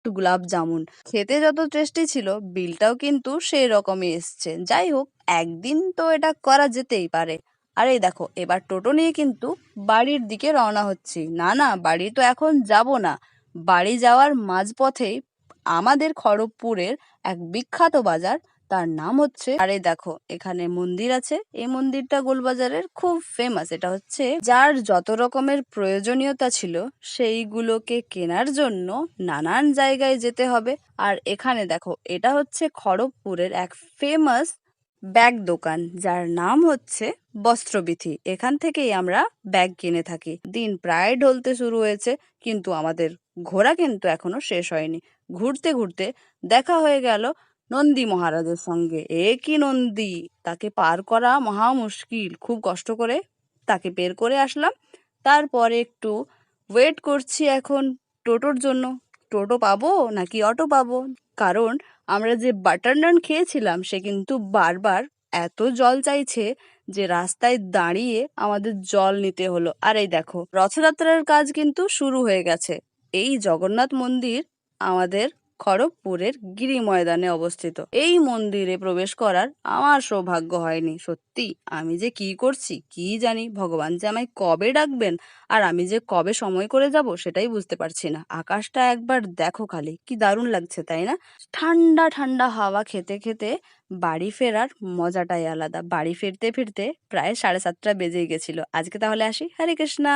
গোলাপ জামুন খেতে যত টেস্টি ছিল, বিলটাও কিন্তু সেই রকমই এসছে। যাই হোক, একদিন তো এটা করা যেতেই পারে। আর এই দেখো, এবার টোটো নিয়ে কিন্তু বাড়ির দিকে রওনা হচ্ছি। না না, বাড়ি তো এখন যাব না। বাড়ি যাওয়ার মাঝপথেই আমাদের খড়গপুরের এক বিখ্যাত বাজার, তার নাম হচ্ছে, আরে দেখো এখানে মন্দির আছে। এই মন্দিরটা গোলবাজারের খুব ফেমাস। এটা হচ্ছে যার যত রকমের প্রয়োজনীয়তা ছিল সেইগুলোকে কেনার জন্য নানান জায়গায় যেতে হবে। আর এখানে দেখো, এটা হচ্ছে খড়গপুরের এক ফেমাস ব্যাগ দোকান, যার নাম হচ্ছে বস্ত্রবিথি। এখান থেকেই আমরা ব্যাগ কিনে থাকি। দিন প্রায় ঢলতে শুরু হয়েছে, কিন্তু আমাদের ঘোরা কিন্তু এখনো শেষ হয়নি। ঘুরতে ঘুরতে দেখা হয়ে গেল নন্দী মহারাজের সঙ্গে। এ কি নন্দী! তাকে পার করা মহা মুশকিল। খুব কষ্ট করে তাকে বের করে আসলাম। তারপরে একটু ওয়েট করছি এখন টোটোর জন্য। টোটো পাবো নাকি অটো পাবো? কারণ আমরা যে বাটার নান খেয়েছিলাম সে কিন্তু বারবার এত জল চাইছে যে রাস্তায় দাঁড়িয়ে আমাদের জল নিতে হলো। আর এই দেখো, রথযাত্রার কাজ কিন্তু শুরু হয়ে গেছে। এই জগন্নাথ মন্দির আমাদের খড়গপুরের গিরি ময়দানে অবস্থিত। এই মন্দিরে প্রবেশ করার আমার সৌভাগ্য হয়নি। সত্যি আমি যে কি করছি কি জানি, ভগবান যে আমায় কবে ডাকবেন আর আমি যে কবে সময় করে যাব সেটাই বুঝতে পারছি না। আকাশটা একবার দেখো খালি, কি দারুণ লাগছে তাই না? ঠান্ডা ঠান্ডা হাওয়া খেতে খেতে বাড়ি ফেরার মজাটাই আলাদা। বাড়ি ফিরতে ফিরতে প্রায় 7:30 বেজেই গেছিল। আজকে তাহলে আসি। হরে কৃষ্ণা।